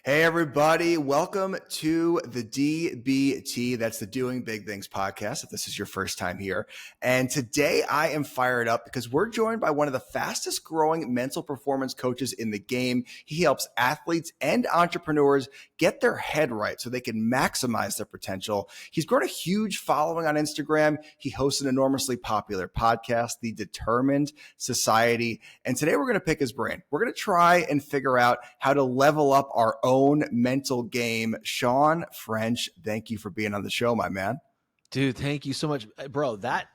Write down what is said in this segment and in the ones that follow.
Hey, everybody. Welcome to the DBT. That's the Doing Big Things podcast, if this is your first time here. And today I am fired up because we're joined by one of the fastest growing mental performance coaches in the game. He helps athletes and entrepreneurs get their head right so they can maximize their potential. He's grown a huge following on Instagram. He hosts an enormously popular podcast, The Determined Society. And today we're going to pick his brain. We're going to try and figure out how to level up our own mental game. Shawn French, thank you for being on the show, my man. Dude, thank you so much, bro. That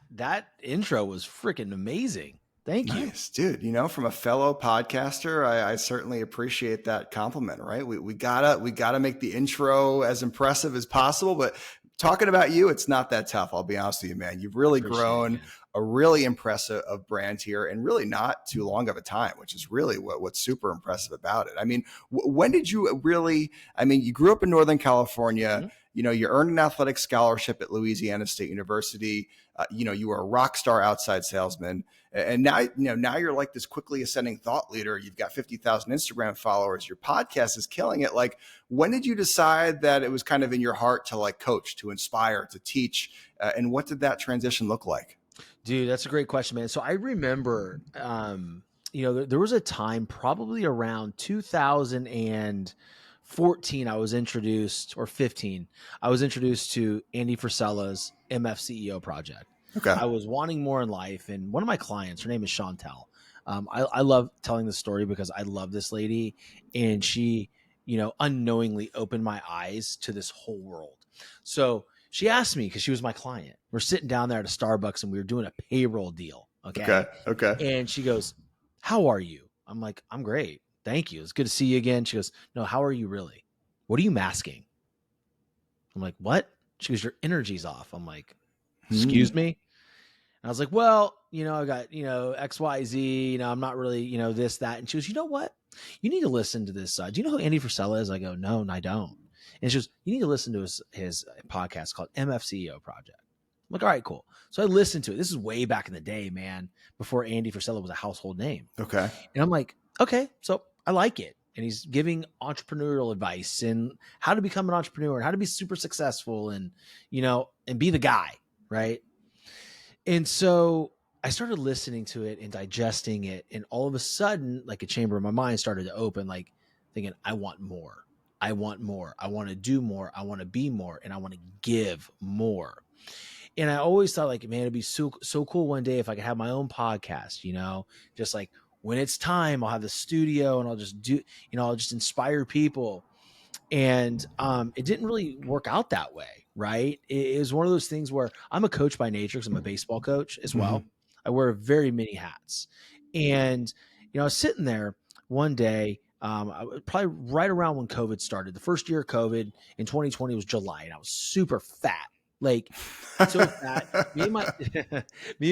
intro was freaking amazing. Thank you. Nice, dude. You know, from a fellow podcaster, I certainly appreciate that compliment, right? We gotta make the intro as impressive as possible, but talking about you, it's not that tough. I'll be honest with you, man. You've really grown a really impressive brand here and really not too long of a time, which is really what's super impressive about it. I mean, when did you really, you grew up in Northern California, mm-hmm. You know, you earned an athletic scholarship at Louisiana State University. You were a rock star outside salesman. And now you're like this quickly ascending thought leader. You've got 50,000 Instagram followers. Your podcast is killing it. Like, when did you decide that it was kind of in your heart to like coach, to inspire, to teach? And what did that transition look like? Dude, that's a great question, man. So I remember, there was a time probably around 2014, I was introduced, or 15, I was introduced to Andy Frisella's MFCEO project. Okay. I was wanting more in life. And one of my clients, her name is Chantel. I love telling this story because I love this lady, and she, unknowingly opened my eyes to this whole world. So she asked me, because she was my client, we're sitting down there at a Starbucks and we were doing a payroll deal. Okay. And she goes, "How are you?" I'm like, "I'm great. Thank you. It's good to see you again." She goes, "No, how are you really? What are you masking?" I'm like, "What?" She goes, "Your energy's off." I'm like, "Excuse me?" And I was like, "Well, I got, X, Y, Z, I'm not really, this, that." And she goes, "You know what? You need to listen to this. Do you know who Andy Frisella is?" I go, "No, I don't." And she goes, "You need to listen to his podcast called MFCEO Project." I'm like, "All right, cool." So I listened to it. This is way back in the day, man, before Andy Frisella was a household name. Okay. And I'm like, okay, so I like it. And he's giving entrepreneurial advice and how to become an entrepreneur and how to be super successful and, and be the guy, right? And so I started listening to it and digesting it. And all of a sudden, like a chamber in my mind started to open, like thinking, I want more. I want more. I want to do more. I want to be more. And I want to give more. And I always thought, like, man, it'd be so cool one day if I could have my own podcast, just like when it's time, I'll have the studio and I'll just do, I'll just inspire people. And it didn't really work out that way, right? It was one of those things where I'm a coach by nature because I'm a baseball coach as well. Mm-hmm. I wear very many hats. And, I was sitting there one day, probably right around when COVID started. The first year of COVID in 2020 was July, and I was super fat. Like, so fat. Me and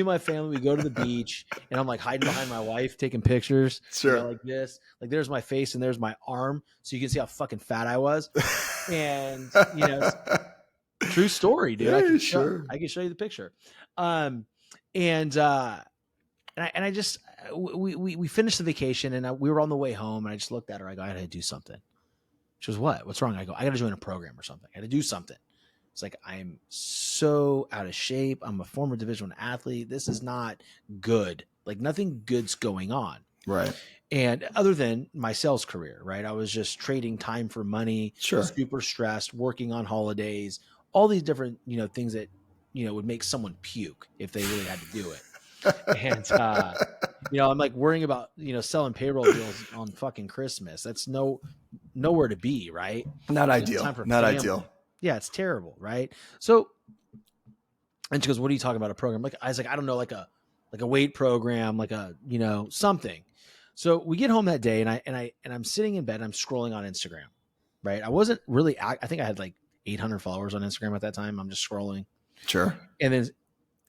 my family, we go to the beach, and I'm like hiding behind my wife, taking pictures. Sure. Like this. Like, there's my face and there's my arm, so you can see how fucking fat I was. And true story, dude. Yeah, I can show you the picture. And I just we finished the vacation, and we were on the way home, and I just looked at her. I go, "I got to do something." She goes, "What? What's wrong?" I go, "I got to join a program or something. I got to do something." It's like, I'm so out of shape. I'm a former Division I athlete. This is not good. Like, nothing good's going on. Right. And other than my sales career, right? I was just trading time for money, sure. Super stressed, working on holidays, all these different, things that, would make someone puke if they really had to do it. And, I'm like worrying about, selling payroll deals on fucking Christmas. That's nowhere to be, right? Not ideal. Not ideal. Yeah, it's terrible, right? So, and she goes, "What are you talking about, a program?" I was like, "I don't know, like a weight program, like a, something." So we get home that day, and I'm sitting in bed, and I'm scrolling on Instagram, right? I wasn't really, I think I had like 800 followers on Instagram at that time. I'm just scrolling. Sure. And then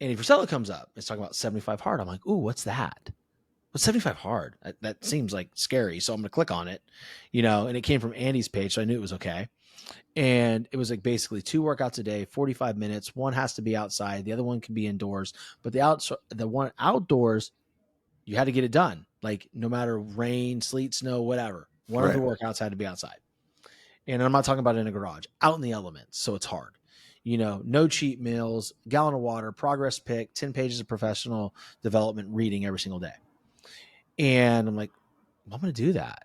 Andy Frisella comes up. It's talking about 75 hard. I'm like, "Ooh, what's that? What's 75 hard? That seems like scary." So I'm going to click on it, and it came from Andy's page. So I knew it was okay. And it was like basically 2 workouts a day, 45 minutes. One has to be outside. The other one can be indoors. But the one outdoors, you had to get it done. Like, no matter rain, sleet, snow, whatever. One of the workouts had to be outside. And I'm not talking about in a garage, out in the elements. So it's hard. No cheat meals, gallon of water, progress pick, 10 pages of professional development reading every single day. And I'm like, well, I'm going to do that.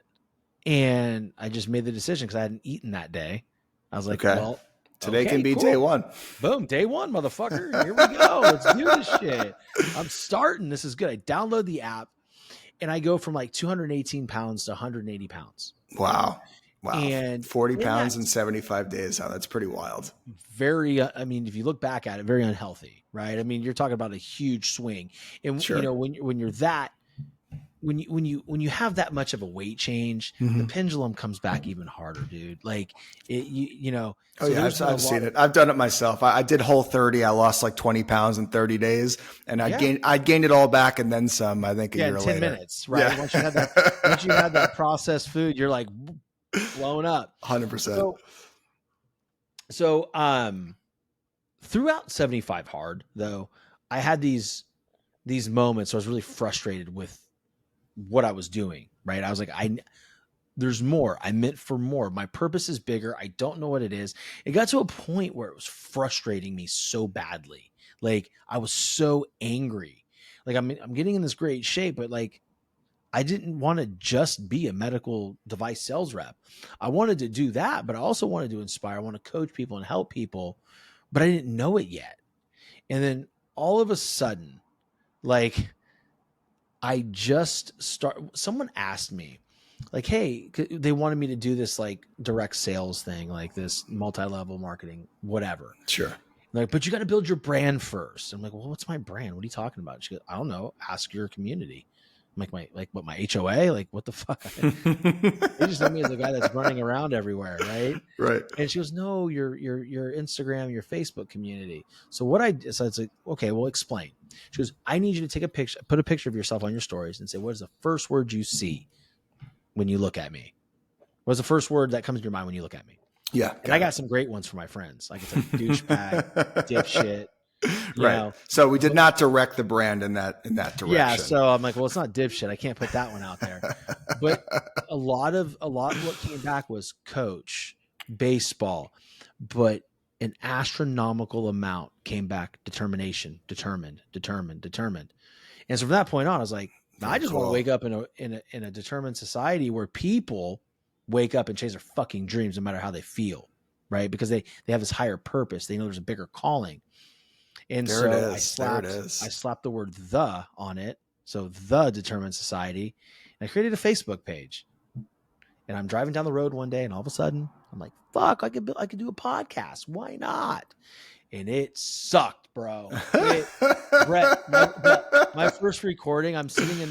And I just made the decision because I hadn't eaten that day. I was like, Okay. well, Today okay, can be cool. day one. Boom, day one, motherfucker. Here we go. Let's do this shit. I'm starting. This is good. I download the app and I go from like 218 pounds to 180 pounds. Wow. And 40 pounds in 75 days. Oh, that's pretty wild. If you look back at it, very unhealthy, right? I mean, you're talking about a huge swing. And Sure. when you're that, when you have that much of a weight change, the pendulum comes back even harder, dude. Like Oh yeah, I've seen it. I've done it myself. I did Whole30. I lost like 20 pounds in 30 days, and I gained it all back and then some. I think a year in 10 later. minutes, right? Yeah. Once you had that processed food, you're like blowing up. 100%. So throughout 75 hard though, I had these moments where I was really frustrated with what I was doing, right? I was like, there's more. I meant for more. My purpose is bigger. I don't know what it is. It got to a point where it was frustrating me so badly. Like I was so angry. Like I'm getting in this great shape, but like I didn't want to just be a medical device sales rep. I wanted to do that, but I also wanted to inspire. I want to coach people and help people, but I didn't know it yet. And then all of a sudden, like someone asked me like, hey, they wanted me to do this like direct sales thing, like this multi-level marketing, whatever. Sure. Like, but you got to build your brand first. I'm like, well, what's my brand? What are you talking about? She goes, I don't know. Ask your community. I'm like, my HOA? Like, what the fuck? They just know me as a guy that's running around everywhere, right? Right. And she goes, no, your Instagram, your Facebook community. So it's like, okay, well, explain. She goes, I need you to take a picture, put a picture of yourself on your stories and say, what is the first word you see when you look at me? What's the first word that comes to your mind when you look at me? Yeah. And I got some great ones for my friends. Like it's like douchebag, dipshit. Right. So we did not direct the brand in that direction. Yeah. So I'm like, well, it's not dipshit. I can't put that one out there. But a lot of what came back was coach, baseball, but an astronomical amount came back determination, determined. And so from that point on, I was like, I just want to wake up in a determined society where people wake up and chase their fucking dreams no matter how they feel, right? Because they have this higher purpose. They know there's a bigger calling. And I slapped the word "the" on it. So the Determined Society. And I created a Facebook page. And I'm driving down the road one day and all of a sudden I'm like, fuck, I could do a podcast. Why not? And it sucked, bro. Brett, my first recording, I'm sitting in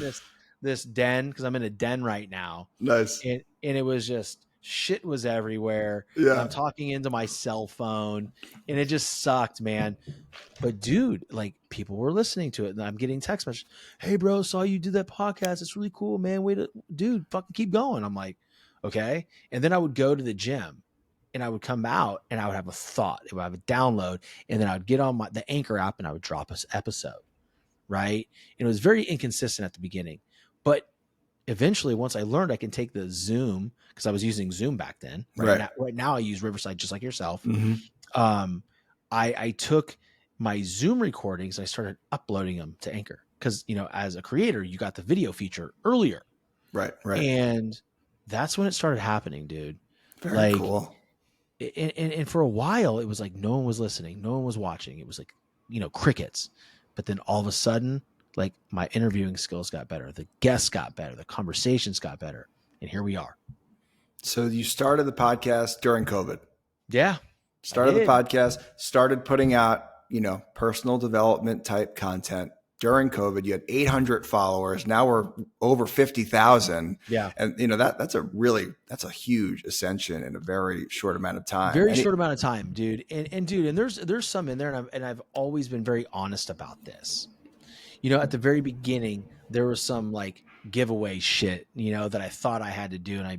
this den because I'm in a den right now. Nice. And it was just shit was everywhere. Yeah. And I'm talking into my cell phone and it just sucked, man. But dude, like people were listening to it and I'm getting text messages. Hey bro, saw you do that podcast. It's really cool, man. Dude, fucking keep going. I'm like, okay. And then I would go to the gym and I would come out and I would have a thought. I would have a download and then I would get on the Anchor app and I would drop this episode. Right. And it was very inconsistent at the beginning, but eventually once I learned I can take the Zoom because I was using Zoom back then. Right now I use Riverside just like yourself. Mm-hmm. I took my Zoom recordings. I started uploading them to Anchor because, as a creator, you got the video feature earlier. Right. And that's when it started happening, dude. Very cool. And for a while it was like, no one was listening. No one was watching. It was like, crickets. But then all of a sudden, like my interviewing skills got better. The guests got better. The conversations got better. And here we are. So you started the podcast during COVID. Yeah. Started the podcast, started putting out, personal development type content during COVID. You had 800 followers. Now we're over 50,000. Yeah. And that's a huge ascension in a very short amount of time. Short amount of time, dude. And there's some in there and I've always been very honest about this. At the very beginning, there was some like giveaway shit, that I thought I had to do. And I,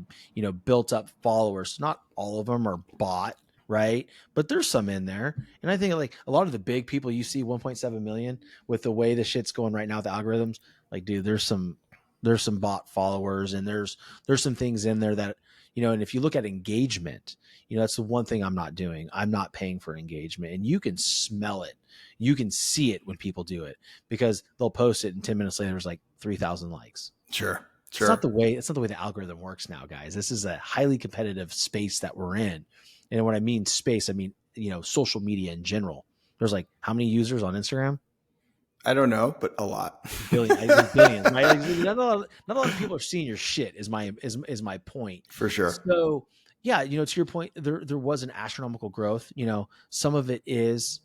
built up followers. Not all of them are bought. Right. But there's some in there. And I think like a lot of the big people you see 1.7 million with the way the shit's going right now, the algorithms, like, dude, there's some bot followers and there's some things in there that, and if you look at engagement, that's the one thing I'm not doing. I'm not paying for engagement, and you can smell it. You can see it when people do it, because they'll post it and 10 minutes later, there's like 3,000 likes. Sure. It's not the way the algorithm works now, guys. This is a highly competitive space that we're in. And when I mean space, I mean, social media in general. There's like, how many users on Instagram? I don't know, but a lot. Billions. Right? Not a lot of people are seeing your shit is my point. For sure. So yeah, to your point, there was an astronomical growth. Some of it is,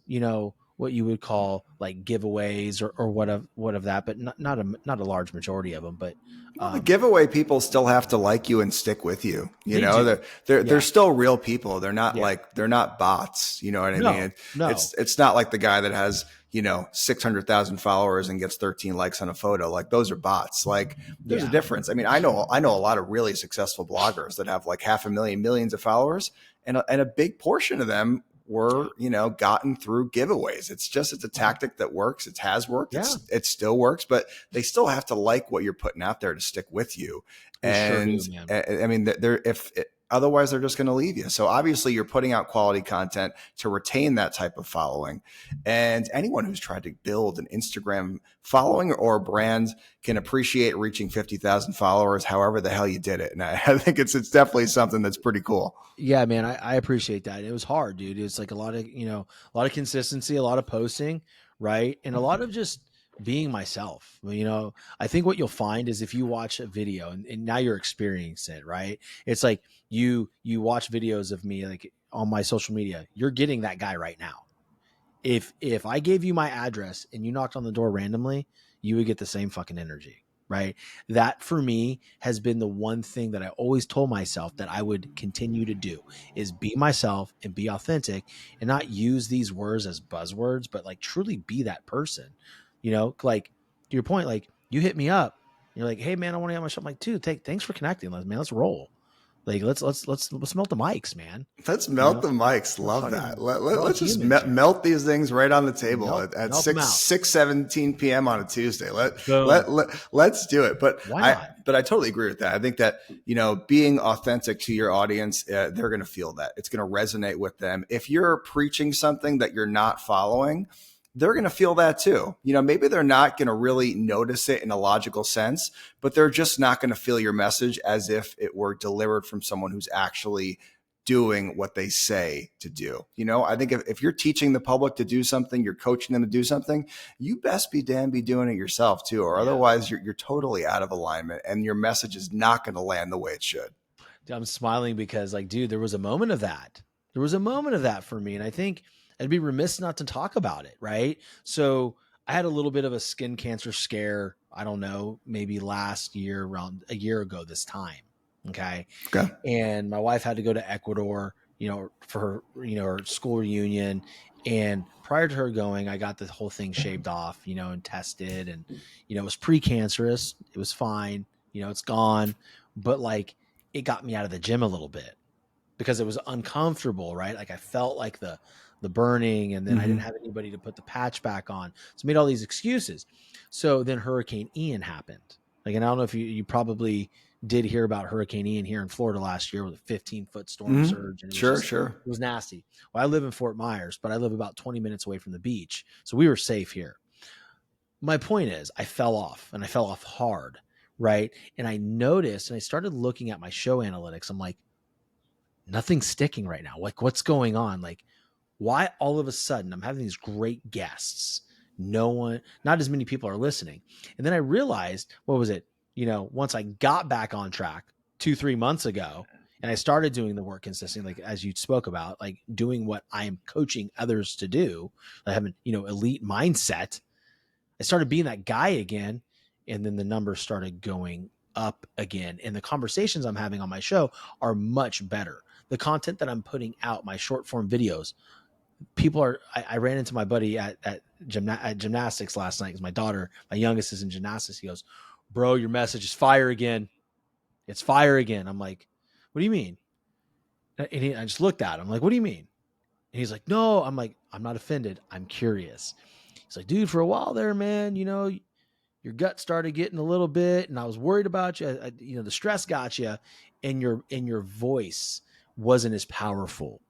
what you would call like giveaways or what of that, but not a large majority of them. But the giveaway people still have to like you and stick with you. They're still real people. They're not they're not bots. You know what I mean? No. It's not like the guy that has 600,000 followers and gets 13 likes on a photo. Like, those are bots. Like, there's a difference. I mean, I know a lot of really successful bloggers that have like 500,000, millions of followers, and a big portion of them were, gotten through giveaways. It's a tactic that works. It has worked. Yeah. It still works, but they still have to like what you're putting out there to stick with you. And sure do, I mean, otherwise they're just going to leave you. So obviously you're putting out quality content to retain that type of following. And anyone who's tried to build an Instagram following or brand can appreciate reaching 50,000 followers, however the hell you did it. And I think it's definitely something that's pretty cool. Yeah, man, I appreciate that. It was hard, dude. It's like a lot of consistency, a lot of posting, right? And a lot of just being myself. I think what you'll find is if you watch a video and now you're experiencing it, right? It's like you watch videos of me like on my social media, you're getting that guy right now. If I gave you my address and you knocked on the door randomly, you would get the same fucking energy, right? That for me has been the one thing that I always told myself that I would continue to do, is be myself and be authentic and not use these words as buzzwords, but like truly be that person. Like to your point, like you hit me up, you're like, hey man, I want to have my show. I'm like, dude, thanks for connecting. Let's roll. Like let's melt the mics, man. Let's melt the mics. Love that. Let's just melt these things right on the table at 6:17 p.m. on a Tuesday. Let's do it. But I totally agree with that. I think that, being authentic to your audience, they're going to feel that. It's going to resonate with them. If you're preaching something that you're not following, they're going to feel that too. Maybe they're not going to really notice it in a logical sense, but they're just not going to feel your message as if it were delivered from someone who's actually doing what they say to do. I think if you're teaching the public to do something, you're coaching them to do something, you best be doing it yourself too, or otherwise you're totally out of alignment and your message is not going to land the way it should. I'm smiling because like, dude, there was a moment of that. There was a moment of that for me. And I think I'd be remiss not to talk about it. Right. So I had a little bit of a skin cancer scare. I don't know, maybe last year, around a year ago this time. Okay. And my wife had to go to Ecuador, for her, her school reunion. And prior to her going, I got the whole thing shaved off, and tested, and, it was precancerous. It was fine. It's gone. But like, it got me out of the gym a little bit because it was uncomfortable, right? Like I felt like the burning, and then I didn't have anybody to put the patch back on. So I made all these excuses. So then Hurricane Ian happened. Like, and I don't know if you probably did hear about Hurricane Ian here in Florida last year with a 15-foot storm surge. And it it was nasty. Well, I live in Fort Myers, but I live about 20 minutes away from the beach. So we were safe here. My point is I fell off, and I fell off hard. Right. And I noticed, and I started looking at my show analytics. I'm like, nothing's sticking right now. Like, what's going on? Like, why all of a sudden I'm having these great guests? Not as many people are listening. And then I realized, what was it? Once I got back on track 2-3 months ago, and I started doing the work consistently, like as you spoke about, like doing what I am coaching others to do, I have an, elite mindset. I started being that guy again. And then the numbers started going up again. And the conversations I'm having on my show are much better. The content that I'm putting out, my short form videos, I ran into my buddy at gymnastics last night because my youngest is in gymnastics. He goes, bro, your message is fire again. It's fire again. I'm like, what do you mean? And I just looked at him. I'm like, what do you mean? And he's like, no. I'm like, I'm not offended. I'm curious. He's like, dude, for a while there, man, your gut started getting a little bit, and I was worried about you. The stress got you. and your voice wasn't as powerful.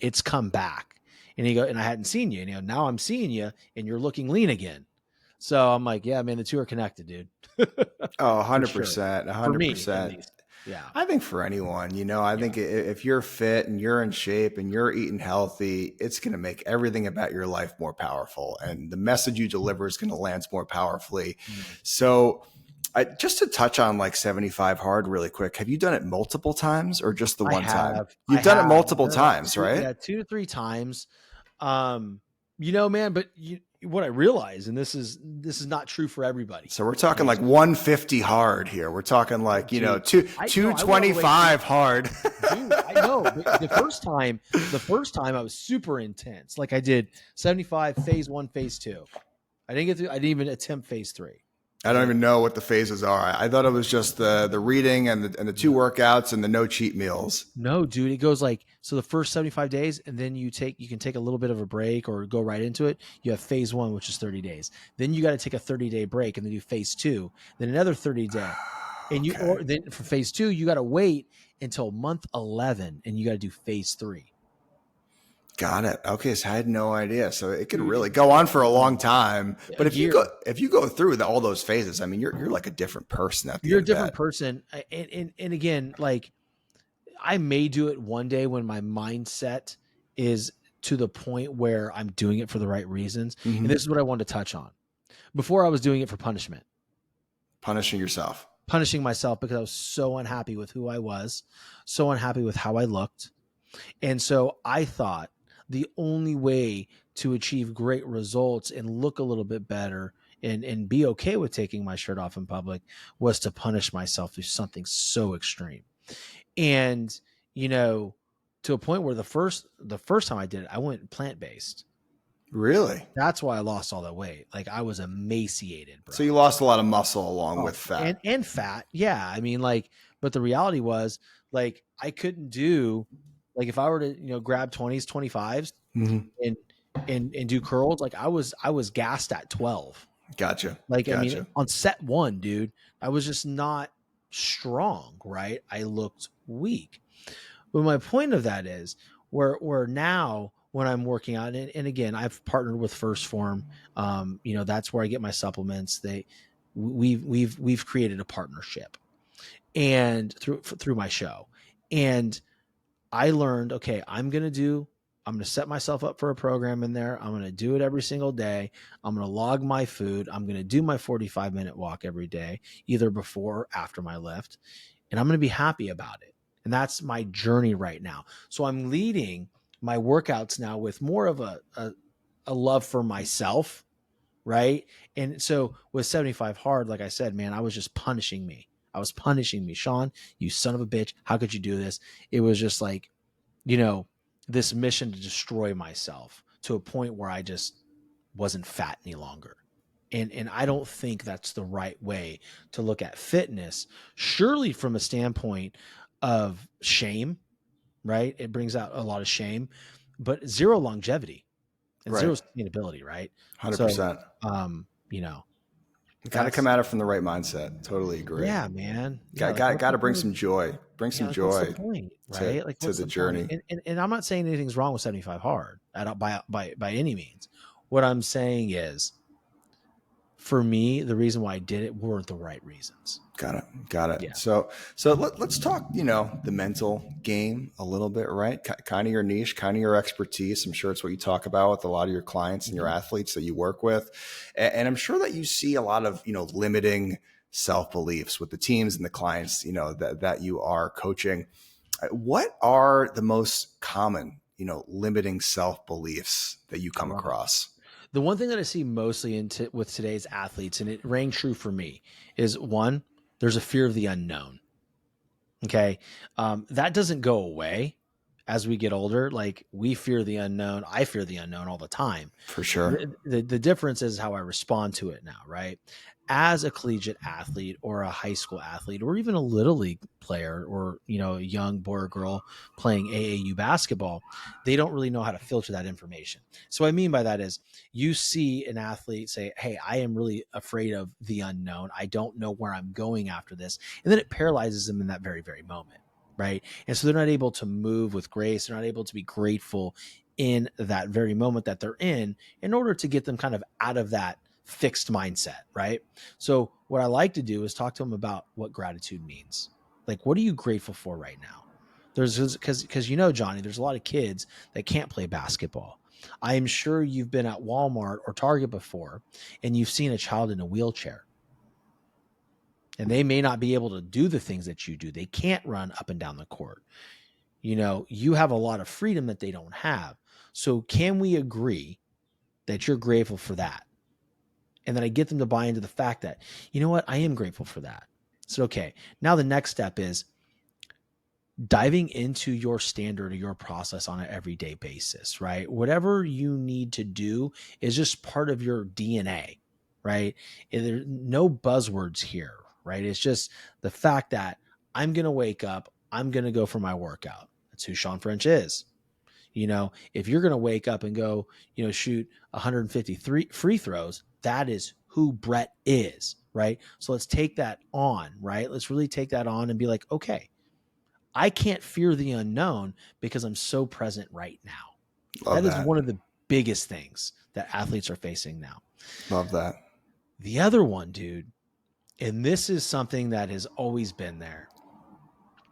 It's come back. And he go, and I hadn't seen you. And you know, now I'm seeing you and you're looking lean again. So I'm like, yeah, man, the two are connected, dude. Oh, For sure. 100%, For me, at 100%. least. Yeah. I think for anyone, I Yeah. think if you're fit and you're in shape and you're eating healthy, it's going to make everything about your life more powerful. And the message you deliver is going to land more powerfully. Mm. So, just to touch on like 75 hard really quick, have you done it multiple times or just the I one time? have. You've done it multiple times, right? 2 to 3 times. Man, but what I realize, and this is not true for everybody. So we're talking Okay, like 150 hard here. We're talking like, dude, I 225 hard. Dude, I know. But the first time I was super intense. Like I did 75 phase 1, phase 2. I didn't even attempt phase 3. I don't even know what the phases are. I thought it was just the reading and the 2 workouts and the no cheat meals. No, dude, it goes like, so the first 75 days, and then you can take a little bit of a break or go right into it. You have phase 1, which is 30 days. Then you got to take a 30-day break and then do phase 2, then another 30-day. And Okay. then for phase 2, you got to wait until month 11 and you got to do phase 3. Got it. Okay, so I had no idea. So it could really go on for a long time. But if you go through all those phases, I mean, you're like a different person at the You're a end of different that. person. And again, like I may do it one day when my mindset is to the point where I'm doing it for the right reasons. Mhm. And this is what I wanted to touch on. Before I was doing it for punishment, Punishing yourself. punishing myself because I was so unhappy with who I was, so unhappy with how I looked. And so I thought the only way to achieve great results and look a little bit better and be okay with taking my shirt off in public was to punish myself through something so extreme. And, to a point where the first time I did it, I went plant-based. Really? That's why I lost all that weight. Like I was emaciated, bro. So you lost a lot of muscle along with fat. And fat. Yeah. I mean, like, but the reality was like, I couldn't do like, if I were to, grab 20s, 25s Mhm. and do curls, like I was gassed at 12. Gotcha. Like, I mean, Gotcha. on set 1, dude, I was just not strong, right? I looked weak. But my point of that is where now when I'm working out, and again, I've partnered with First Form. That's where I get my supplements. We've created a partnership, and through my show, and I learned, okay, I'm going to set myself up for a program in there. I'm going to do it every single day. I'm going to log my food. I'm going to do my 45-minute walk every day, either before or after my lift. And I'm going to be happy about it. And that's my journey right now. So I'm leading my workouts now with more of a love for myself. Right. And so with 75 hard, like I said, man, I was just punishing me. I was punishing me. Shawn, you son of a bitch. How could you do this? It was just like, this mission to destroy myself to a point where I just wasn't fat any longer. And I don't think that's the right way to look at fitness. Surely from a standpoint of shame, right? It brings out a lot of shame, but zero longevity and zero Right. sustainability, right? 100%. So, Got to come at it from the right mindset. Totally agree. yeah, man. Got to bring some joy. Bring some What's joy the point, right? Like, to what's the the journey. point? And I'm not saying anything's wrong with 75 hard by any means. What I'm saying is, for me, the reason why I did it weren't the right reasons. Got it. Yeah. So let's talk, the mental game a little bit, right? Kind of your niche, kind of your expertise. I'm sure it's what you talk about with a lot of your clients and your athletes that you work with. And I'm sure that you see a lot of, limiting self-beliefs with the teams and the clients, that you are coaching. What are the most common, limiting self-beliefs that you come across? The one thing that I see mostly with today's athletes, and it rang true for me, is one, there's a fear of the unknown. Okay. That doesn't go away as we get older. Like we fear the unknown. I fear the unknown all the time. For sure. The difference is how I respond to it now, right? As a collegiate athlete or a high school athlete or even a little league player or, a young boy or girl playing AAU basketball, they don't really know how to filter that information. So what I mean by that is you see an athlete say, hey, I am really afraid of the unknown. I don't know where I'm going after this. And then it paralyzes them in that very, very moment. right? And so they're not able to move with grace. They're not able to be grateful in that very moment that they're in order to get them kind of out of that fixed mindset, right? So what I like to do is talk to them about what gratitude means. Like, what are you grateful for right now? There's because Johnny, there's a lot of kids that can't play basketball. I am sure you've been at Walmart or Target before and you've seen a child in a wheelchair and they may not be able to do the things that you do. They can't run up and down the court. You have a lot of freedom that they don't have. So can we agree that you're grateful for that? And then I get them to buy into the fact that, you know what, I am grateful for that. So, okay, now the next step is diving into your standard or your process on an everyday basis, right? Whatever you need to do is just part of your DNA, right? And there's no buzzwords here, right? It's just the fact that I'm going to wake up, I'm going to go for my workout. That's who Shawn French is. If you're going to wake up and go, shoot 153 free throws, that is who Brett is, right? So let's take that on, right? Let's really take that on and be like, okay, I can't fear the unknown because I'm so present right now. Love That is that. one of the biggest things that athletes are facing now. Love that. The other one, dude, and this is something that has always been there.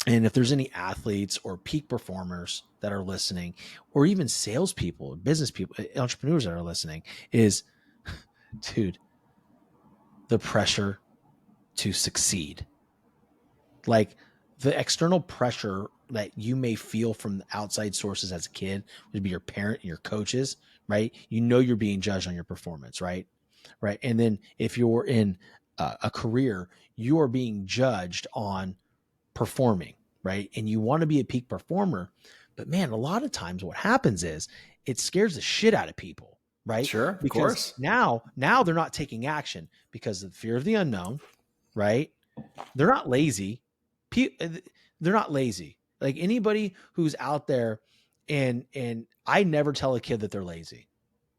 And if there's any athletes or peak performers that are listening, or even salespeople, business people, entrepreneurs that are listening, is, dude, the pressure to succeed. Like the external pressure that you may feel from the outside sources as a kid would be your parent and your coaches, right? You're being judged on your performance, right? Right. And then if you're in a career, you are being judged on performing, right? And you want to be a peak performer. But man, a lot of times what happens is it scares the shit out of people, right? Sure, of Because course. now they're not taking action because of the fear of the unknown, right? They're not lazy. They're not lazy. Like anybody who's out there and I never tell a kid that they're lazy.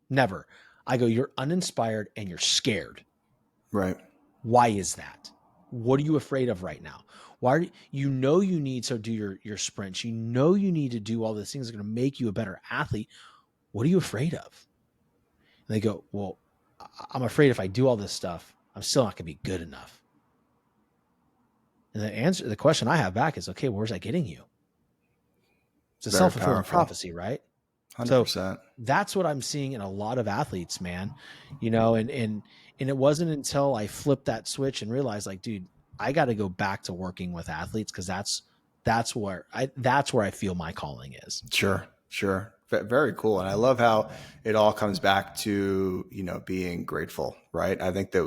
Never. I go, you're uninspired and you're scared. Right. Why is that? What are you afraid of right now? Why you need to do your sprints. You need to do all these things that are going to make you a better athlete. What are you afraid of? And they go, well, I'm afraid if I do all this stuff, I'm still not going to be good enough. And the question I have back is, okay, where's that getting you? It's a Very self-fulfilling powerful. prophecy, right? 100%. So that's what I'm seeing in a lot of athletes, man. And it wasn't until I flipped that switch and realized, like, dude, I got to go back to working with athletes because that's where I feel my calling is. Sure. Very cool. And I love how it all comes back to, being grateful, right? I think that,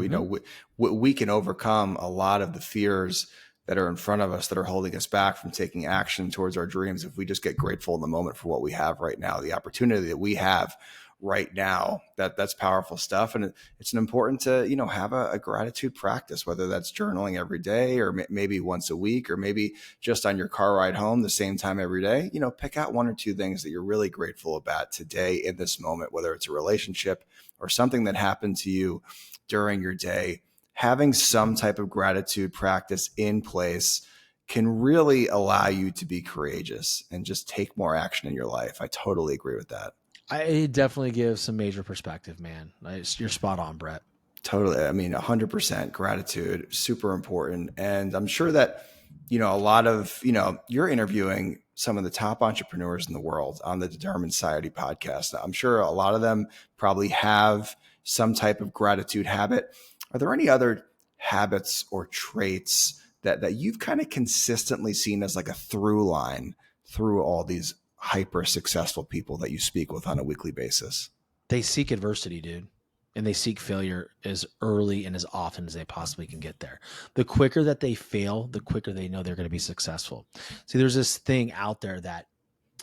we can overcome a lot of the fears that are in front of us that are holding us back from taking action towards our dreams. If we just get grateful in the moment for what we have right now, the opportunity that we have right now, that's powerful stuff. And it's important to, have a gratitude practice, whether that's journaling every day or maybe once a week, or maybe just on your car ride home the same time every day. Pick out one or two things that you're really grateful about today in this moment, whether it's a relationship or something that happened to you during your day. Having some type of gratitude practice in place can really allow you to be courageous and just take more action in your life. I totally agree with that. It definitely gives some major perspective, man. You're spot on, Brett. Totally. I mean, 100% gratitude, super important. And I'm sure that, a lot of, you're interviewing some of the top entrepreneurs in the world on the Determined Society podcast. I'm sure a lot of them probably have some type of gratitude habit. Are there any other habits or traits that you've kind of consistently seen as like a through line through all these hyper successful people that you speak with on a weekly basis? They seek adversity, dude. And they seek failure as early and as often as they possibly can get there. The quicker that they fail, the quicker they know they're going to be successful. See, there's this thing out there that,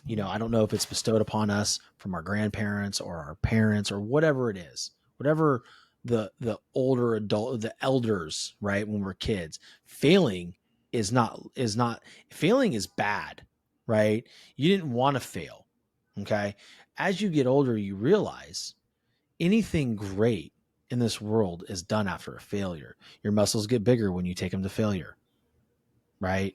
I don't know if it's bestowed upon us from our grandparents or our parents or whatever it is, whatever the older adult, the elders, right? When we're kids, failing is not failing is bad, right? You didn't want to fail. Okay. As you get older, you realize anything great in this world is done after a failure. Your muscles get bigger when you take them to failure, right?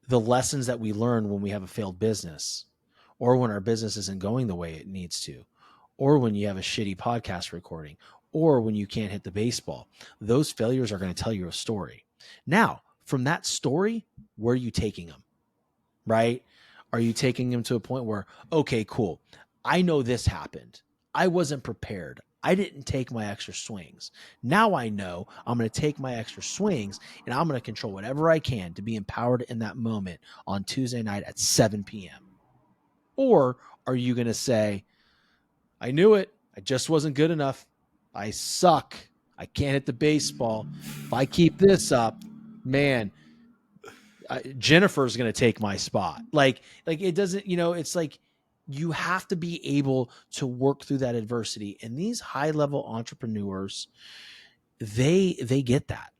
the lessons that we learn when we have a failed business, or when our business isn't going the way it needs to, or when you have a shitty podcast recording, or when you can't hit the baseball. Those failures are going to tell you a story. Now, from that story, where are you taking them? Right? Are you taking them to a point where, okay, cool, I know this happened. I wasn't prepared. I didn't take my extra swings. Now I know I'm going to take my extra swings and I'm going to control whatever I can to be empowered in that moment on Tuesday night at 7 p.m. Or are you going to say, I knew it. I just wasn't good enough. I suck. I can't hit the baseball. If I keep this up, man, Jennifer's going to take my spot. Like it doesn't, it's like you have to be able to work through that adversity. And these high level entrepreneurs, they get that.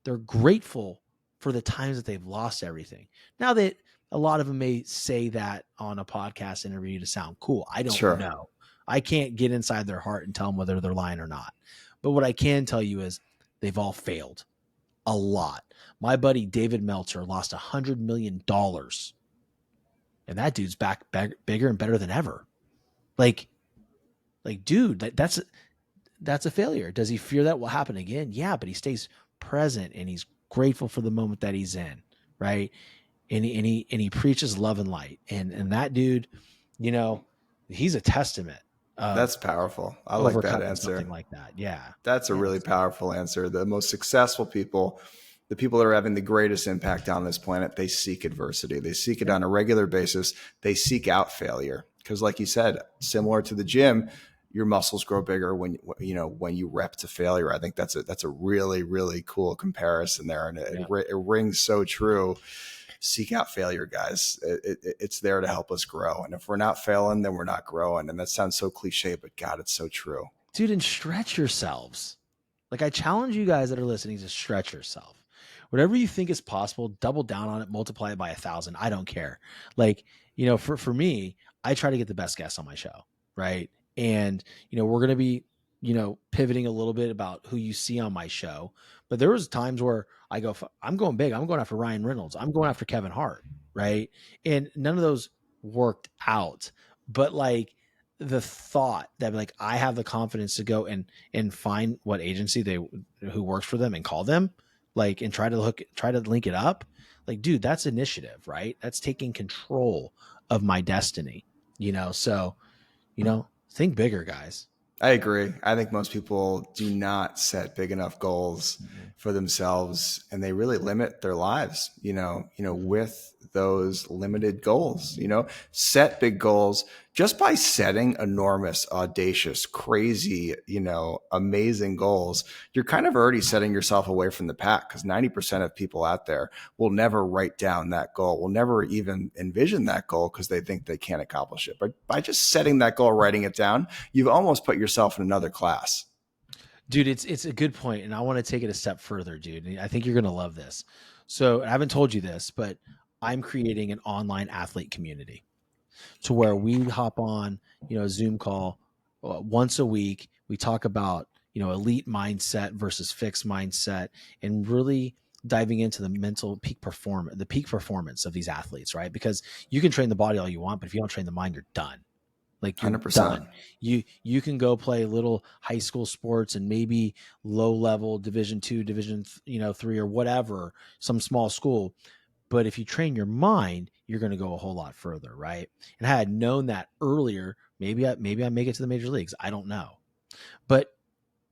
They're grateful for the times that they've lost everything. Now that a lot of them may say that on a podcast interview to sound cool, I don't know. I can't get inside their heart and tell them whether they're lying or not. But what I can tell you is they've all failed a lot. My buddy David Meltzer lost $100 million, and that dude's back bigger and better than ever. Like, dude, that's a failure. Does he fear that will happen again? Yeah, but he stays present and he's grateful for the moment that he's in, right? And he preaches love and light. And that dude, he's a testament. That's powerful. I like that answer. Something like that. Yeah. That's a really powerful answer. The most successful people, the people that are having the greatest impact on this planet, they seek adversity. They seek it on a regular basis. They seek out failure. Because like you said, similar to the gym, your muscles grow bigger when you rep to failure. I think that's a really, really cool comparison there. And it rings so true. Seek out failure, guys. It's there to help us grow. And if we're not failing, then we're not growing. And that sounds so cliche, but God, it's so true. Dude, and stretch yourselves. Like, I challenge you guys that are listening to stretch yourself. Whatever you think is possible, double down on it, multiply it by 1,000. I don't care. Like, for me, I try to get the best guests on my show, right? And, we're going to be, pivoting a little bit about who you see on my show. But there was times where I go, I'm going big. I'm going after Ryan Reynolds. I'm going after Kevin Hart, right? And none of those worked out. But like the thought that like I have the confidence to go and find what agency who works for them and call them, like, and try to link it up. Like, dude, that's initiative, right? That's taking control of my destiny, So, think bigger, guys. I agree. I think most people do not set big enough goals for themselves, and they really limit their lives, with those limited goals. Set big goals. Just by setting enormous, audacious, crazy, amazing goals, you're kind of already setting yourself away from the pack, because 90% of people out there will never write down that goal, will never even envision that goal because they think they can't accomplish it. But by just setting that goal, writing it down, you've almost put yourself in another class. Dude, it's a good point, and I want to take it a step further, dude. I think you're going to love this. So I haven't told you this, but I'm creating an online athlete community to where we hop on, a Zoom call once a week. We talk about, elite mindset versus fixed mindset, and really diving into the mental peak performance of these athletes, right? Because you can train the body all you want, but if you don't train the mind, you're done. Like, you're 100%. Done. You can go play little high school sports and maybe low level Division II, Division 3 or whatever, some small school. But if you train your mind, you're going to go a whole lot further, right? And I had known that earlier, maybe I make it to the major leagues. I don't know. But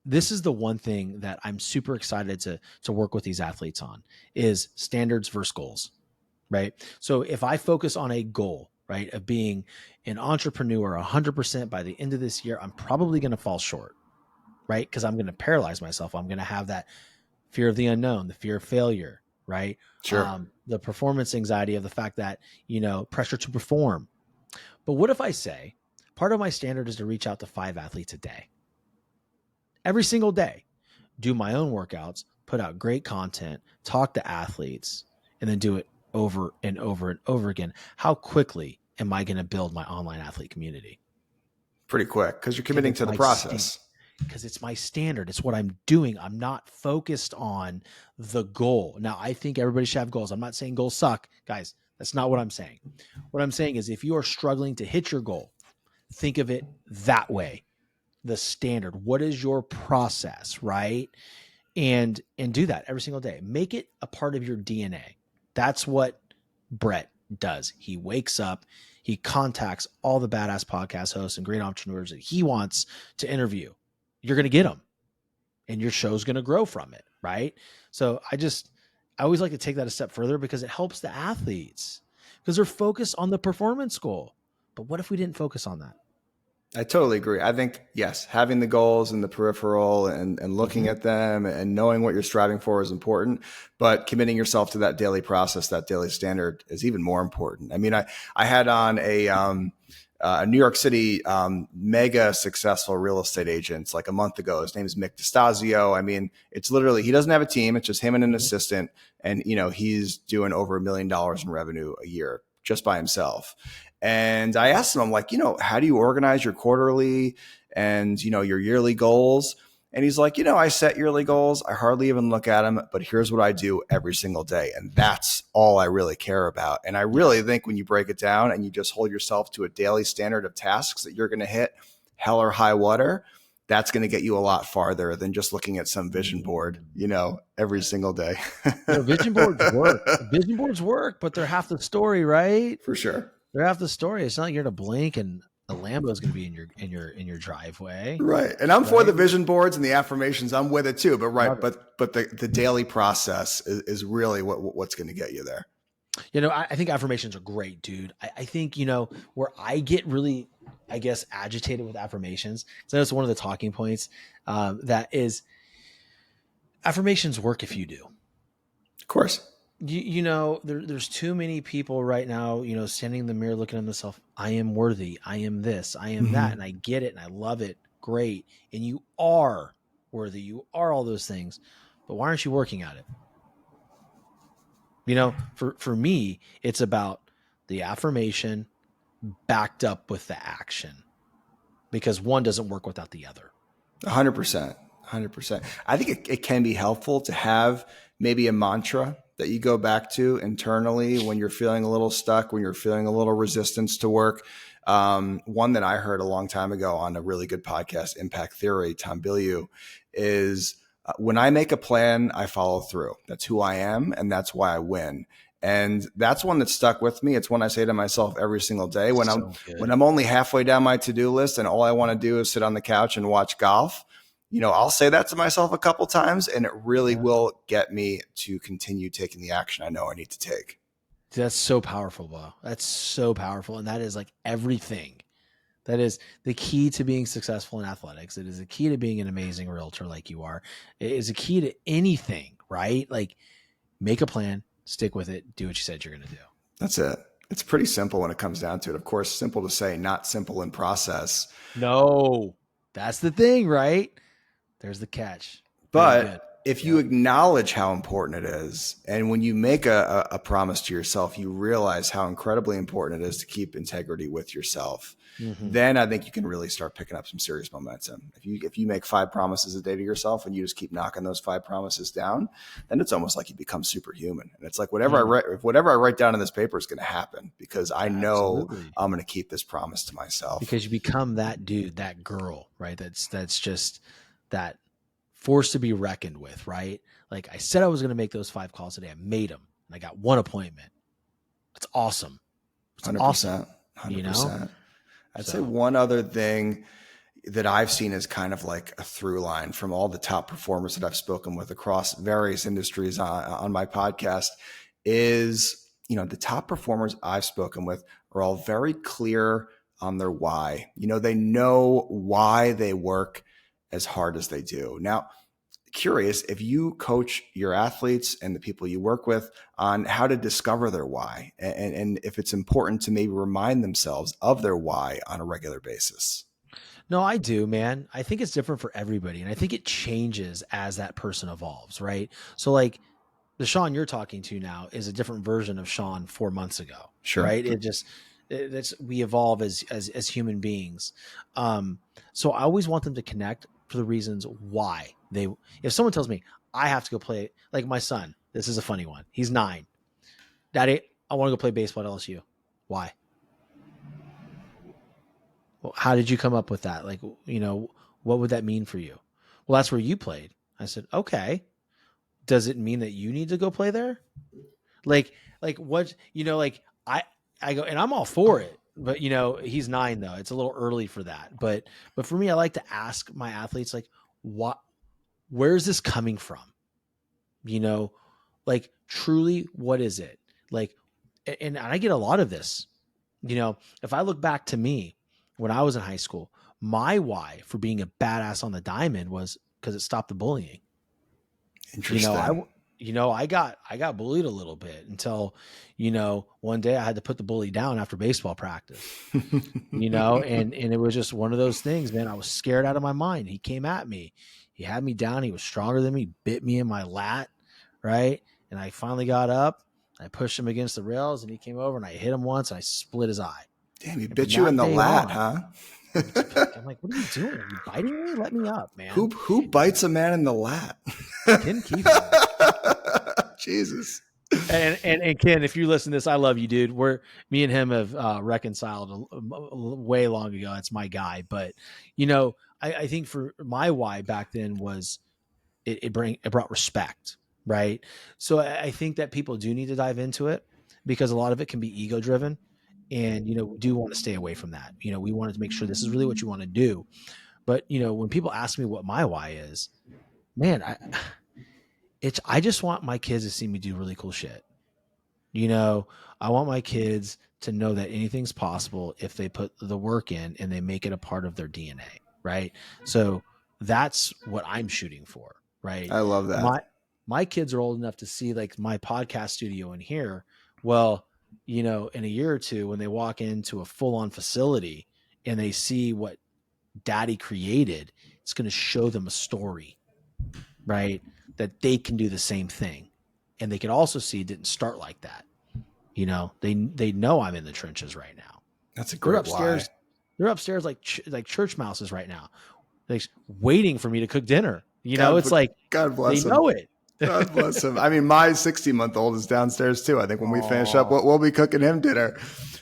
this is the one thing that I'm super excited to work with these athletes on is standards versus goals, right? So if I focus on a goal, right, of being an entrepreneur 100% by the end of this year, I'm probably going to fall short, right? Because I'm going to paralyze myself. I'm going to have that fear of the unknown, the fear of failure, right? Sure. The performance anxiety of the fact that, pressure to perform. But what if I say part of my standard is to reach out to 5 athletes a day, every single day, do my own workouts, put out great content, talk to athletes, and then do it over and over and over again? How quickly am I going to build my online athlete community? Pretty quick, because you're committing to the process. because it's my standard. It's what I'm doing. I'm not focused on the goal. Now, I think everybody should have goals. I'm not saying goals suck, guys. That's not what I'm saying. What I'm saying is if you are struggling to hit your goal, think of it that way. The standard. What is your process, right? And do that every single day. Make it a part of your DNA. That's what Brett does. He wakes up, he contacts all the badass podcast hosts and great entrepreneurs that he wants to interview. You're going to get them, and your show's going to grow from it, right? So I always like to take that a step further because it helps the athletes because they're focused on the performance goal. But what if we didn't focus on that? I totally agree. I think, yes, having the goals in the peripheral and looking at them and knowing what you're striving for is important, but committing yourself to that daily process, that daily standard is even more important. I mean, I had on a New York City mega successful real estate agent like a month ago. His name is Mick DeStasio. I mean, it's literally, he doesn't have a team. It's just him and an assistant. And, he's doing over $1 million in revenue a year just by himself. And I asked him, I'm like, how do you organize your quarterly and, your yearly goals? And he's like, I set yearly goals. I hardly even look at them, but here's what I do every single day. And that's all I really care about. And I really think when you break it down and you just hold yourself to a daily standard of tasks that you're going to hit hell or high water, that's going to get you a lot farther than just looking at some vision board, every single day. Vision boards work. Vision boards work, but they're half the story, right? For sure. They're half the story. It's not like you're going to blink and a Lambo is going to be in your driveway. Right. And I'm for the vision boards and the affirmations. I'm with it too. But but the daily process is really what's going to get you there. I think affirmations are great, dude. I think, where I get really, I guess, agitated with affirmations. So that's one of the talking points that is affirmations work if you do. Of course. There's too many people right now, standing in the mirror, looking at themselves. I am worthy. I am this. I am that. And I get it. And I love it. Great. And you are worthy. You are all those things. But why aren't you working at it? For me, it's about the affirmation backed up with the action because one doesn't work without the other. 100%. 100%. I think it can be helpful to have maybe a mantra that you go back to internally when you're feeling a little stuck, when you're feeling a little resistance to work. One that I heard a long time ago on a really good podcast, Impact Theory, Tom Bilyeu, is when I make a plan, I follow through. That's who I am, and that's why I win. And that's one that stuck with me. It's one I say to myself every single day when I'm only halfway down my to-do list and all I want to do is sit on the couch and watch golf. I'll say that to myself a couple times and it really will get me to continue taking the action I know I need to take. That's so powerful, Bo. That's so powerful. And that is like everything. That is the key to being successful in athletics. It is a key to being an amazing realtor like you are. It is a key to anything, right? Like make a plan, stick with it, do what you said you're going to do. That's it. It's pretty simple when it comes down to it. Of course, simple to say, not simple in process. No, that's the thing, right? There's the catch. But if you acknowledge how important it is, and when you make a promise to yourself, you realize how incredibly important it is to keep integrity with yourself, then I think you can really start picking up some serious momentum. If you make 5 promises a day to yourself and you just keep knocking those 5 promises down, then it's almost like you become superhuman. And it's like whatever I write down in this paper is going to happen because I know I'm going to keep this promise to myself. Because you become that dude, that girl, right? That's just that force to be reckoned with, right? Like I said I was going to make those 5 calls today. I made them and I got 1 appointment. It's awesome. It's 100%. Awesome. 100%. I'd say one other thing that I've seen as kind of like a through line from all the top performers that I've spoken with across various industries on my podcast is, the top performers I've spoken with are all very clear on their why. They know why they work as hard as they do. Now, curious if you coach your athletes and the people you work with on how to discover their why and if it's important to maybe remind themselves of their why on a regular basis. No, I do, man. I think it's different for everybody. And I think it changes as that person evolves, right? So like the Shawn you're talking to now is a different version of Shawn 4 months ago. Sure. Right. We evolve as human beings. So I always want them to connect for the reasons why if someone tells me I have to go play, like my son, this is a funny one. He's 9. Daddy, I want to go play baseball at LSU. Why? Well, how did you come up with that? Like, what would that mean for you? Well, that's where you played. I said, okay. Does it mean that you need to go play there? Like what, I go, and I'm all for it, but he's 9 though. It's a little early for that. But for me, I like to ask my athletes, like, where's this coming from? Like truly, what is it? Like, and I get a lot of this, if I look back to me when I was in high school, my why for being a badass on the diamond was because it stopped the bullying. Interesting. I got bullied a little bit until, one day I had to put the bully down after baseball practice, and it was just one of those things, man. I was scared out of my mind. He came at me. He had me down. He was stronger than me, bit me in my lat. Right. And I finally got up. I pushed him against the rails and he came over and I hit him once and I split his eye. Damn, he bit you in the lat, huh? I'm like, what are you doing? Are you biting me? Let me up, man. Who bites a man in the lat? Ken keeps Jesus. And Ken, if you listen to this, I love you, dude. Me and him have reconciled way long ago. It's my guy. But, I think for my why back then was it brought respect. Right. So I think that people do need to dive into it because a lot of it can be ego driven. And, we do want to stay away from that. We wanted to make sure this is really what you want to do. But, when people ask me what my why is, man, I just want my kids to see me do really cool shit. I want my kids to know that anything's possible if they put the work in and they make it a part of their DNA. Right. So that's what I'm shooting for. Right. I love that. My kids are old enough to see like my podcast studio in here. Well, in a year or two, when they walk into a full on facility and they see what daddy created, it's going to show them a story, right? That they can do the same thing. And they can also see it didn't start like that. They know I'm in the trenches right now. That's a great upstairs. Why. They're upstairs like church mouses right now, like waiting for me to cook dinner. It's like God bless they them. know it. God bless him. I mean, my 60-month-old is downstairs too. I think when we finish up, we'll be cooking him dinner.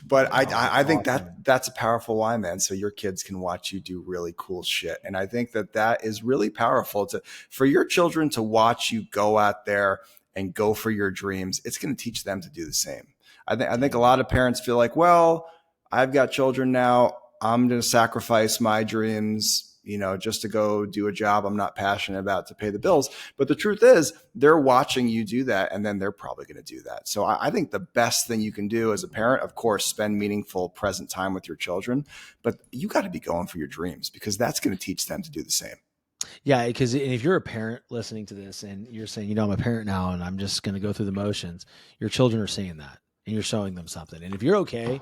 But I think that's a powerful why, man. So your kids can watch you do really cool shit. And I think that is really powerful for your children to watch you go out there and go for your dreams. It's going to teach them to do the same. I think a lot of parents feel like, well, I've got children now. I'm going to sacrifice my dreams, just to go do a job I'm not passionate about to pay the bills. But the truth is they're watching you do that. And then they're probably going to do that. So I think the best thing you can do as a parent, of course, spend meaningful present time with your children, but you got to be going for your dreams because that's going to teach them to do the same. Yeah. Because if you're a parent listening to this and you're saying, I'm a parent now and I'm just going to go through the motions, your children are seeing that and you're showing them something. And if you're okay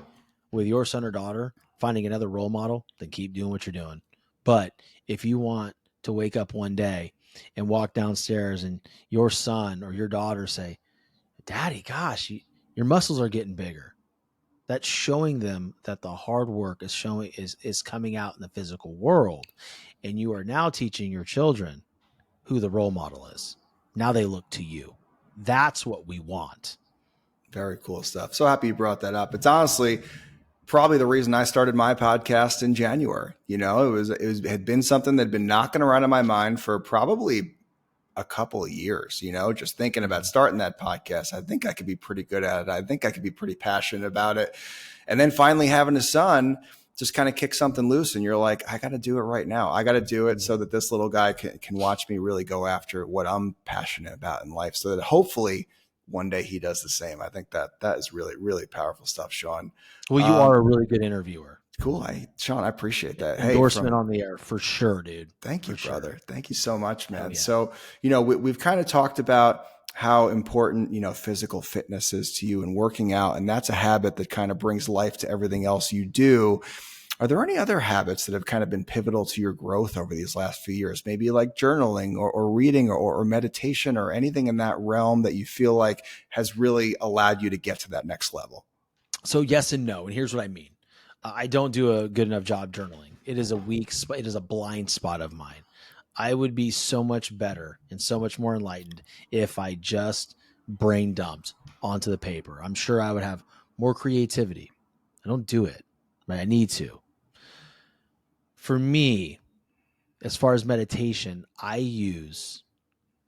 with your son or daughter finding another role model, then keep doing what you're doing. But if you want to wake up one day and walk downstairs and your son or your daughter say, Daddy, gosh, your muscles are getting bigger. That's showing them that the hard work is coming out in the physical world. And you are now teaching your children who the role model is. Now they look to you. That's what we want. Very cool stuff. So happy you brought that up. It's honestly probably the reason I started my podcast in January. It had been something that had been knocking around in my mind for probably a couple of years, just thinking about starting that podcast. I think I could be pretty good at it. I think I could be pretty passionate about it. And then finally having a son just kind of kick something loose. And you're like, I got to do it right now. I got to do it so that this little guy can watch me really go after what I'm passionate about in life so that hopefully one day he does the same. I think that is really, really powerful stuff, Shawn. Well, you are a really good interviewer. Cool. Shawn, I appreciate that. Endorsement on the air for sure, dude. Thank you, brother. Sure. Thank you so much, man. Yeah. So, we've kind of talked about how important, physical fitness is to you and working out. And that's a habit that kind of brings life to everything else you do. Are there any other habits that have kind of been pivotal to your growth over these last few years? Maybe like journaling or reading or meditation or anything in that realm that you feel like has really allowed you to get to that next level? So yes and no. And here's what I mean. I don't do a good enough job journaling. It is a blind spot of mine. I would be so much better and so much more enlightened if I just brain dumped onto the paper. I'm sure I would have more creativity. I don't do it, right? I need to. For me, as far as meditation, I use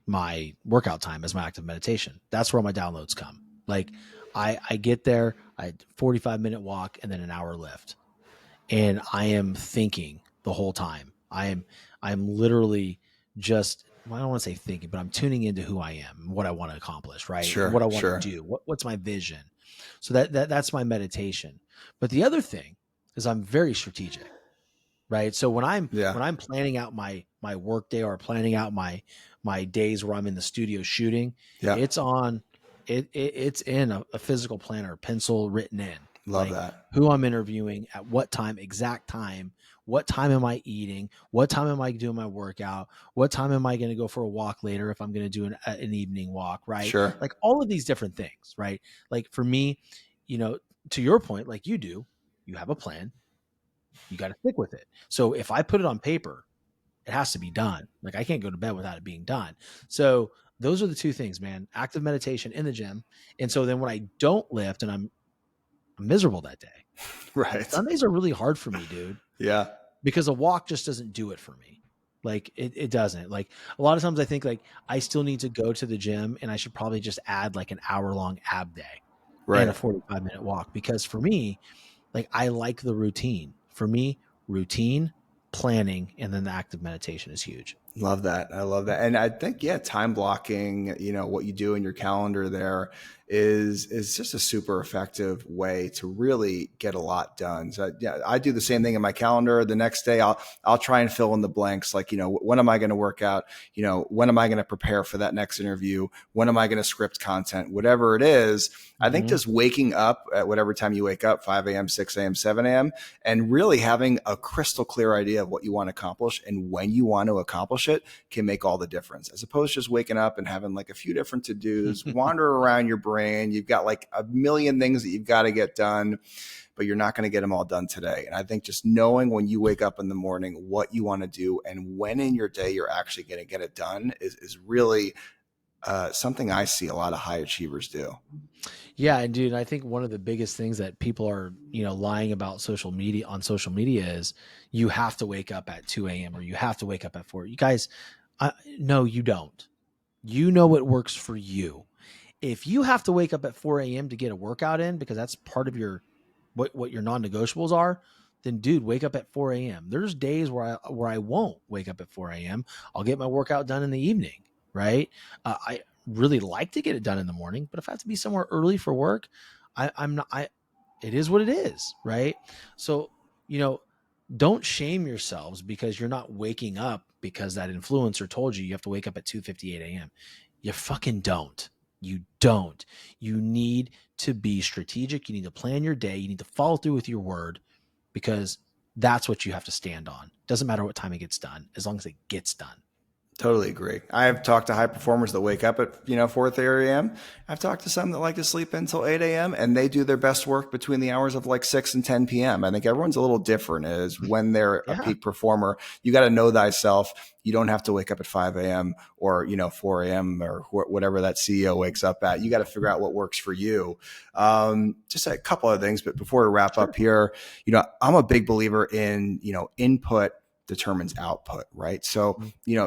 my workout time as my active meditation. That's where my downloads come. Like I get there, I 45-minute walk and then an hour lift. And I am thinking the whole time. I'm literally just, well, I don't want to say thinking, but I'm tuning into who I am, what I want to accomplish, right? And what Sure, I want to sure. do. What's my vision? So that's my meditation. But the other thing is I'm very strategic, right? So Yeah, when I'm planning out my work day or planning out my days where I'm in the studio shooting, yeah. it's on it's in a physical planner, pencil written in, Love like that. who I'm interviewing at what time, exact time, what time am I eating, what time am I doing my workout, what time am I going to go for a walk later if I'm going to do an evening walk, right? Sure. Like all of these different things, right? Like for me, to your point, like you do, you have a plan, you got to stick with it. So if I put it on paper, it has to be done. Like I can't go to bed without it being done. So those are the two things, man. Active meditation in the gym. And so then when I don't lift and I'm miserable that day. Right. Sundays are really hard for me, dude, Yeah. because a walk just doesn't do it for me. Like it doesn't. Like a lot of times I think like I still need to go to the gym and I should probably just add like an hour long ab day and a Right. 45-minute walk because for me, like I like the routine. For me, routine, planning, and then the active meditation is huge. Love that. I love that. And I think, yeah, time blocking, what you do in your calendar there is just a super effective way to really get a lot done. So yeah, I do the same thing in my calendar. The next day I'll try and fill in the blanks. Like, when am I going to work out? When am I going to prepare for that next interview? When am I going to script content? Whatever it is, I think Mm-hmm. just waking up at whatever time you wake up, 5 a.m., 6 a.m., 7 a.m., and really having a crystal clear idea of what you want to accomplish and when you want to accomplish it can make all the difference, as opposed to just waking up and having like a few different to-dos wander around your brain. You've got like a million things that you've got to get done, but you're not going to get them all done today. And I think just knowing when you wake up in the morning what you want to do and when in your day you're actually going to get it done is really something I see a lot of high achievers do. Yeah, and dude, I think one of the biggest things that people are, lying about social media is you have to wake up at 2 a.m. or you have to wake up at 4. You guys, no, you don't. You know what works for you. If you have to wake up at 4 a.m. to get a workout in because that's part of your what your non-negotiables are, then dude, wake up at 4 a.m. There's days where I won't wake up at 4 a.m. I'll get my workout done in the evening, right? I really like to get it done in the morning, but if I have to be somewhere early for work, I'm not. It is what it is, right? So don't shame yourselves because you're not waking up because that influencer told you have to wake up at 2:58 a.m. You fucking don't. You don't. You need to be strategic. You need to plan your day. You need to follow through with your word because that's what you have to stand on. Doesn't matter what time it gets done, as long as it gets done. Totally agree. I've talked to high performers that wake up at 4:30 a.m. I've talked to some that like to sleep until 8 a.m. and they do their best work between the hours of like 6 and 10 p.m. I think everyone's a little different as when they're a Yeah. peak performer. You got to know thyself. You don't have to wake up at 5 a.m. or 4 a.m. or whatever that CEO wakes up at. You got to figure out what works for you. Just a couple of things, but before we wrap up here, I'm a big believer in input determines output, right? So,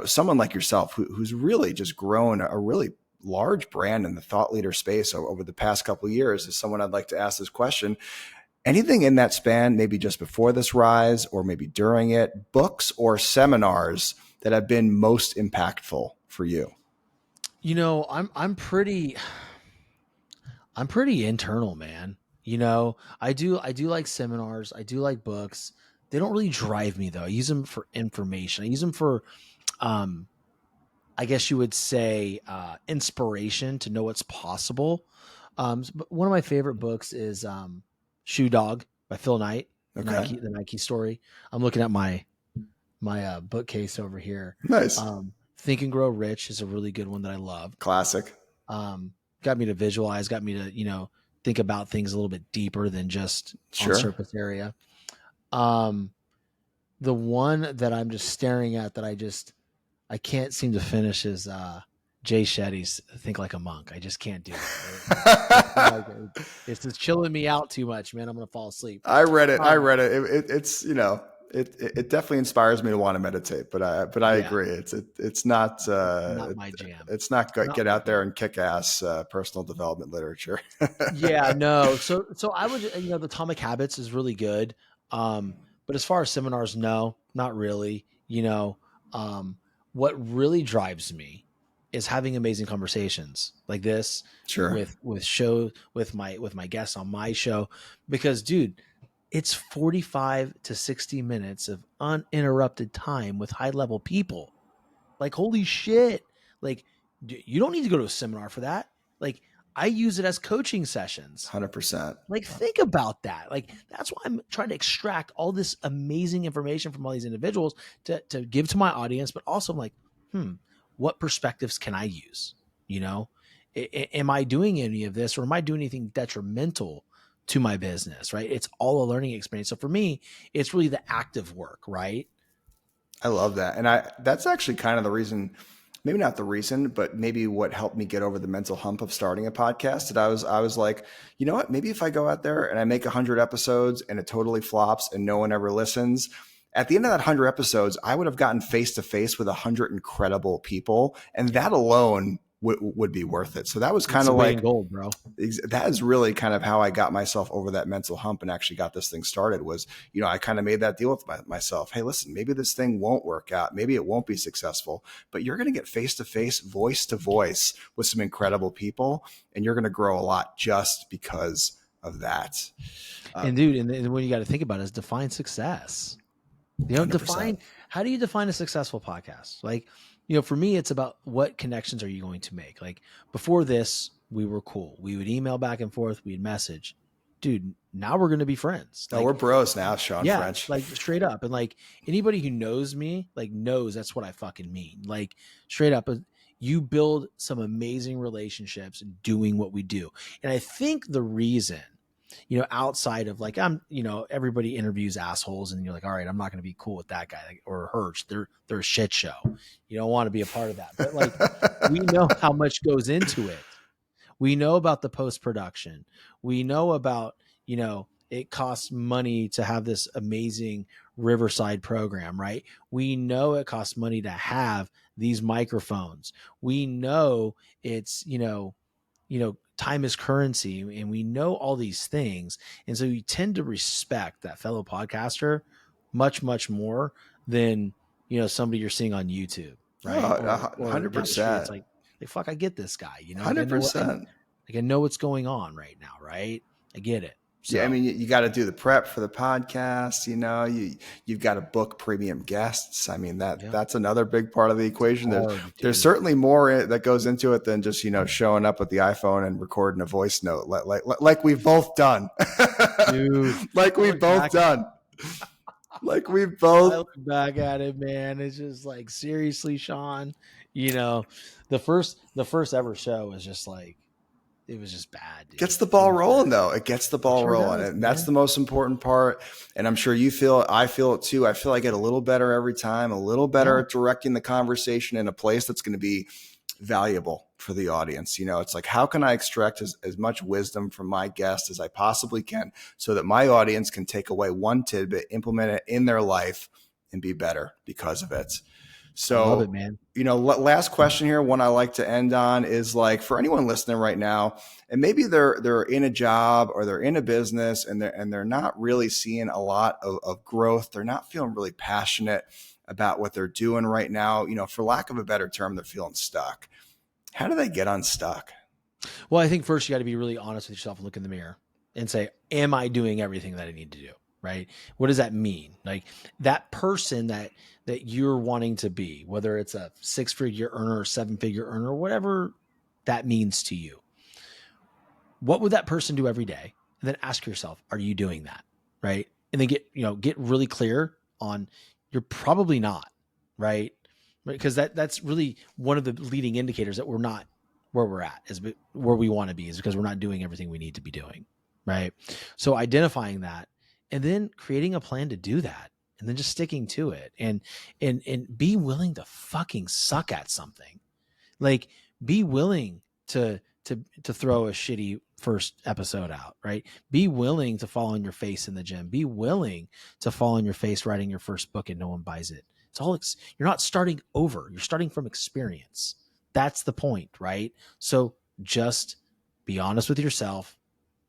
someone like yourself who's really just grown a really large brand in the thought leader space over the past couple of years is someone I'd like to ask this question. Anything in that span, maybe just before this rise or maybe during it, books or seminars that have been most impactful for you? I'm pretty internal, man. I do like seminars. I do like books. They don't really drive me though. I use them for information. I use them for, um, I guess you would say, inspiration to know what's possible. But one of my favorite books is Shoe Dog by Phil Knight, Okay. The Nike story. I'm looking at my bookcase over here. Nice. Think and Grow Rich is a really good one that I love. Classic. um, got me to visualize, got me to, think about things a little bit deeper than just on Sure. surface area. Um, the one that I'm just staring at that I just I can't seem to finish his Jay Shetty's Think Like a Monk. I just can't do it. It's just chilling me out too much, man. I'm gonna fall asleep. I read it. I Um, read it. It's it definitely inspires me to want to meditate. But I yeah, agree. It's not not my jam. it's not good. Not Get my out there jam. and kick ass personal development literature. Yeah, no. So I would, the Atomic Habits is really good. But as far as seminars, no, not really. Um, what really drives me is having amazing conversations like this Sure. with my guests on my show, because dude, it's 45 to 60 minutes of uninterrupted time with high level people. Like, holy shit. Like, you don't need to go to a seminar for that. Like, I use it as coaching sessions. 100%. Like, think about that. Like, that's why I'm trying to extract all this amazing information from all these individuals to give to my audience. But also, I'm like, what perspectives can I use? You know, am I doing any of this, or am I doing anything detrimental to my business? Right. It's all a learning experience. So for me, it's really the active work, right? I love that. And that's actually kind of the reason, maybe not the reason, but maybe what helped me get over the mental hump of starting a podcast. That I was like, you know what, maybe if I go out there and I make 100 episodes and it totally flops and no one ever listens, at the end of that 100 episodes, I would have gotten face to face with 100 incredible people. And that alone would be worth it. So that was kind It's of a weight in like, gold, bro. that is really kind of how I got myself over that mental hump and actually got this thing started. Was, I kind of made that deal with myself. Hey, listen, maybe this thing won't work out. Maybe it won't be successful, but you're going to get face to face, voice to voice with some incredible people, and you're going to grow a lot just because of that. And dude, and when you got to think about it is define success. 100%. How do you define a successful podcast? Like, for me, it's about what connections are you going to make? Like, before this, we were cool. We would email back and forth. We'd message. Dude, now we're going to be friends. No, we're bros now, Shawn Yeah, French. like straight up. And like anybody who knows me, like knows that's what I fucking mean. Like straight up, you build some amazing relationships doing what we do. And I think the reason, outside of like, everybody interviews assholes and you're like, all right, I'm not going to be cool with that guy or her. They're a shit show. You don't want to be a part of that. But like, we know how much goes into it. We know about the post-production. We know about, it costs money to have this amazing Riverside program, right? We know it costs money to have these microphones. We know it's, time is currency, and we know all these things. And so you tend to respect that fellow podcaster much, much more than, somebody you're seeing on YouTube, right? Or down the street. It's 100%. like, fuck, I get this guy, like I know what, 100%. I know what's going on right now, right? I get it. So, yeah, I mean, you got to do the prep for the podcast. You've got to book premium guests. I mean, that's another big part of the equation. There's certainly more that goes into it than just showing up with the iPhone and recording a voice note, like we've both done, dude. like we've both done. Like we both. I look back at it, man. It's just like, seriously, Shawn. The first ever show was just like, it was just bad. Dude. Gets the ball rolling, though. It gets the ball rolling. And that's the most important part. And I'm sure I feel it too. I feel I get a little better every time, a little better at directing the conversation in a place that's going to be valuable for the audience. It's like, how can I extract as much wisdom from my guest as I possibly can so that my audience can take away one tidbit, implement it in their life, and be better because of it. So, I love it, man. Last question here, one I like to end on is like, for anyone listening right now, and maybe they're in a job or they're in a business and they're not really seeing a lot of growth. They're not feeling really passionate about what they're doing right now. For lack of a better term, they're feeling stuck. How do they get unstuck? Well, I think first you got to be really honest with yourself and look in the mirror and say, am I doing everything that I need to do? Right? What does that mean? Like that person that you're wanting to be, whether it's a 6-figure earner or 7-figure earner, whatever that means to you. What would that person do every day? And then ask yourself, are you doing that? Right? And then get really clear on, you're probably not, right? Because that's really one of the leading indicators that we're not where we're at, is where we want to be, is because we're not doing everything we need to be doing. Right? So identifying that and then creating a plan to do that. and then just sticking to it, and be willing to fucking suck at something. Like, be willing to throw a shitty first episode out, right? Be willing to fall on your face in the gym. Be willing to fall on your face writing your first book and no one buys it. It's all you're not starting over. You're starting from experience. That's the point, right? So just be honest with yourself,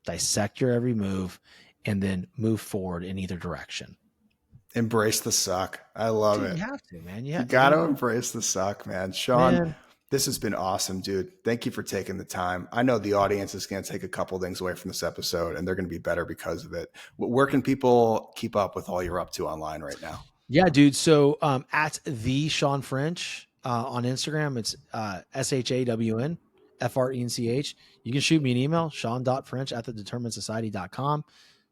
dissect your every move, and then move forward in either direction. Embrace the suck. I love it. You have to, man. You got to embrace the suck, man. Shawn, man, this has been awesome, dude. Thank you for taking the time. I know the audience is going to take a couple things away from this episode, and they're going to be better because of it. Where can people keep up with all you're up to online right now? Yeah, dude. So at the Shawn French on Instagram, it's ShawnFrench. You can shoot me an email, Shawn.French@thedeterminedsociety.com.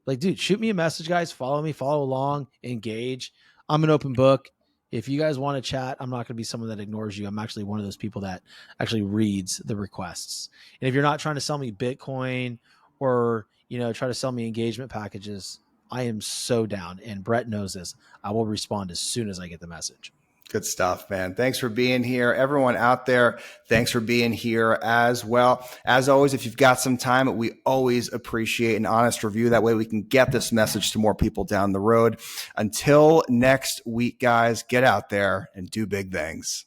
Like, dude, shoot me a message, guys. Follow me, follow along, engage. I'm an open book. If you guys want to chat, I'm not going to be someone that ignores you. I'm actually one of those people that actually reads the requests. And if you're not trying to sell me Bitcoin or, try to sell me engagement packages, I am so down. And Brett knows this. I will respond as soon as I get the message. Good stuff, man. Thanks for being here. Everyone out there, thanks for being here as well. As always, if you've got some time, we always appreciate an honest review. That way we can get this message to more people down the road. Until next week, guys, get out there and do big things.